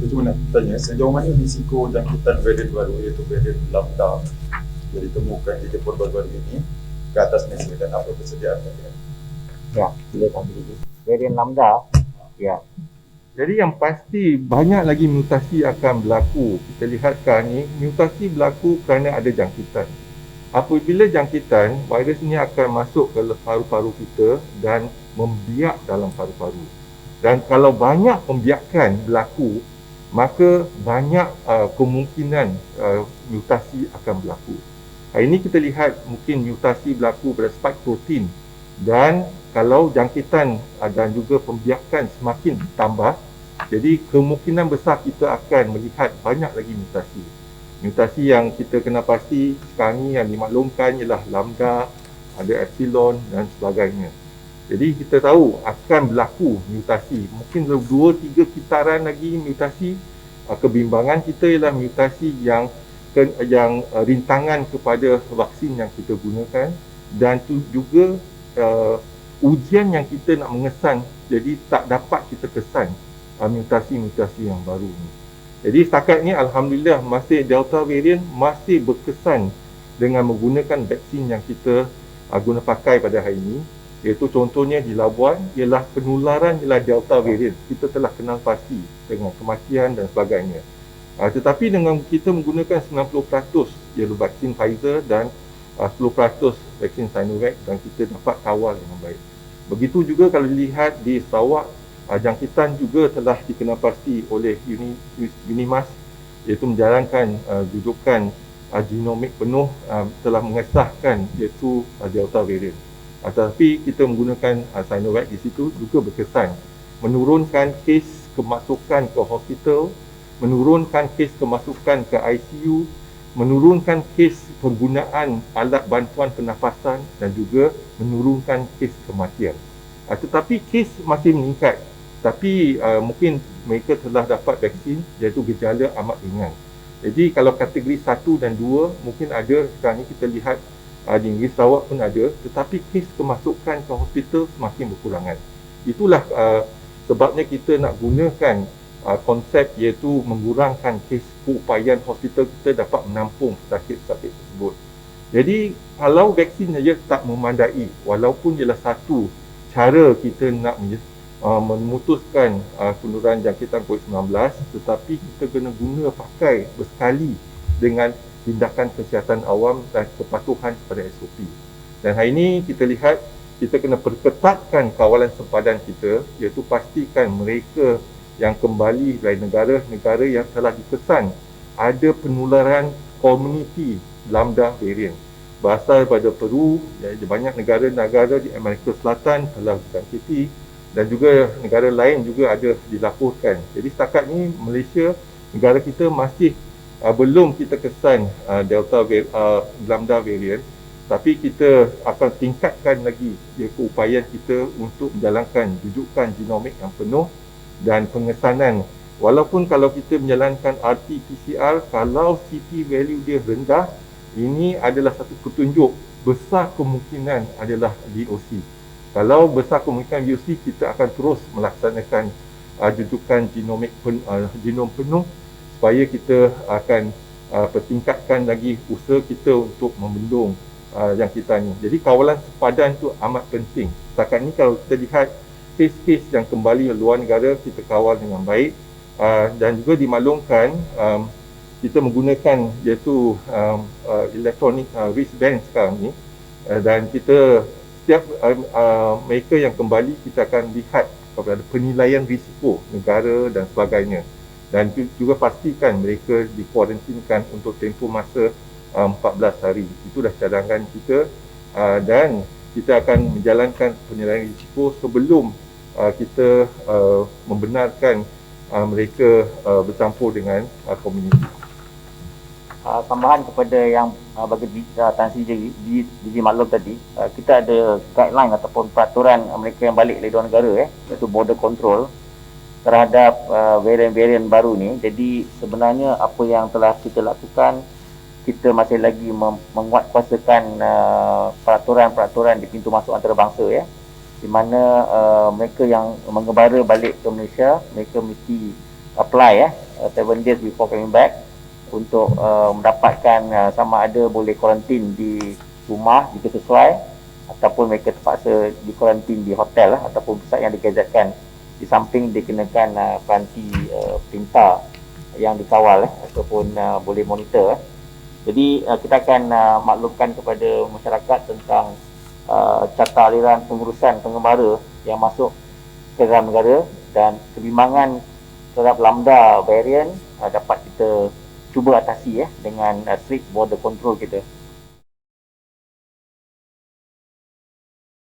Saya cuma nak tanya, sejauh mana risiko jangkitan varian baru iaitu varian Lambda yang ditemukan di Jepun baru-baru ini ke atas Malaysia dan apa persediaan mereka? Ya, silakan dulu. Varian Lambda, ya. Jadi yang pasti banyak lagi mutasi akan berlaku. Kita lihat sekarang ni, mutasi berlaku kerana ada jangkitan. Apabila jangkitan, virus ini akan masuk ke paru-paru kita dan membiak dalam paru-paru. Dan kalau banyak pembiakan berlaku, maka banyak kemungkinan mutasi akan berlaku. Hari ini kita lihat mungkin mutasi berlaku pada spike protein, dan kalau jangkitan dan juga pembiakan semakin bertambah, jadi kemungkinan besar kita akan melihat banyak lagi mutasi. Mutasi yang kita kena pasti sekarang ni yang dimaklumkan ialah Lambda, ada Epsilon dan sebagainya. Jadi kita tahu akan berlaku mutasi. Mungkin 2-3 kitaran lagi mutasi. Kebimbangan kita ialah mutasi yang rintangan kepada vaksin yang kita gunakan, dan tu juga ujian yang kita nak mengesan, jadi tak dapat kita kesan mutasi-mutasi yang baru ni. Jadi setakat ni alhamdulillah masih Delta variant masih berkesan dengan menggunakan vaksin yang kita guna pakai pada hari ini, iaitu contohnya di Labuan ialah penularan ialah Delta variant. Kita telah kenal pasti dengan kematian dan sebagainya. Tetapi dengan kita menggunakan 90% ialah vaksin Pfizer dan 10% vaksin Sinovac, dan kita dapat kawal dengan baik. Begitu juga kalau dilihat di Sarawak, jangkitan juga telah dikenal pasti oleh UNIMAS, iaitu menjalankan jujukan genomik penuh, telah mengesahkan iaitu Delta variant. Tetapi kita menggunakan Sinovac di situ juga berkesan menurunkan kes kemasukan ke hospital, menurunkan kes kemasukan ke ICU, menurunkan kes penggunaan alat bantuan pernafasan, dan juga menurunkan kes kematian. Tetapi kes masih meningkat, tapi mungkin mereka telah dapat vaksin, iaitu gejala amat ringan. Jadi kalau kategori 1 dan 2 mungkin ada, sekarang ni kita lihat di Negeri Sarawak pun ada, tetapi kes kemasukan ke hospital semakin berkurangan. Itulah sebabnya kita nak gunakan konsep iaitu mengurangkan kes keupayaan hospital kita dapat menampung sakit-sakit tersebut. Jadi kalau vaksin saja tak memandai, walaupun ialah satu cara kita nak memutuskan penularan jangkitan COVID-19, tetapi kita kena guna pakai bersekali dengan tindakan kesihatan awam dan kepatuhan kepada SOP. Dan hari ini kita lihat kita kena perketatkan kawalan sempadan kita, iaitu pastikan mereka yang kembali dari negara-negara yang telah dikesan ada penularan komuniti Lambda variant berasal daripada Peru, banyak negara-negara di Amerika Selatan telah dijangkiti, dan juga negara lain juga ada dilaporkan. Jadi setakat ni Malaysia, negara kita masih belum kita kesan Lambda variant, tapi kita akan tingkatkan lagi keupayaan kita untuk menjalankan jujukan genomik yang penuh dan pengesanan. Walaupun kalau kita menjalankan RT-PCR, kalau CT value dia rendah, ini adalah satu petunjuk besar kemungkinan adalah VOC. Kalau besar kemungkinan VOC, kita akan terus melaksanakan jujukan genom penuh supaya kita akan pertingkatkan lagi usaha kita untuk membendung jangkitan ini. Jadi kawalan sempadan itu amat penting. Setakat ini kalau kita lihat kes-kes yang kembali luar negara, kita kawal dengan baik, dan juga dimaklumkan kita menggunakan iaitu electronic wristband sekarang ni, dan kita setiap mereka yang kembali kita akan lihat kepada penilaian risiko negara dan sebagainya, dan juga pastikan mereka dikuarantinkan untuk tempoh masa 14 hari. Itu dah cadangan kita, dan kita akan menjalankan penilaian risiko sebelum kita membenarkan mereka bercampur dengan komuniti. Tambahan kepada yang bagi Tan Sri Digi maklum tadi, kita ada guideline ataupun peraturan mereka yang balik dari luar negara, iaitu border control terhadap varian-varian baru ni. Jadi sebenarnya apa yang telah kita lakukan, kita masih lagi menguatkuasakan peraturan-peraturan di pintu masuk antarabangsa, di mana mereka yang mengembara balik ke Malaysia, mereka mesti apply 7 days before coming back untuk mendapatkan sama ada boleh kuarantin di rumah jika sesuai, ataupun mereka terpaksa di kuarantin di hotel ataupun pusat yang digazetkan, di samping dikenakan peranti perintah yang dikawal ataupun boleh monitor. Jadi kita akan maklumkan kepada masyarakat tentang carta aliran pengurusan pengembara yang masuk ke dalam negara, dan kebimbangan terhadap lambda variant dapat kita cuba atasi dengan strict border control kita.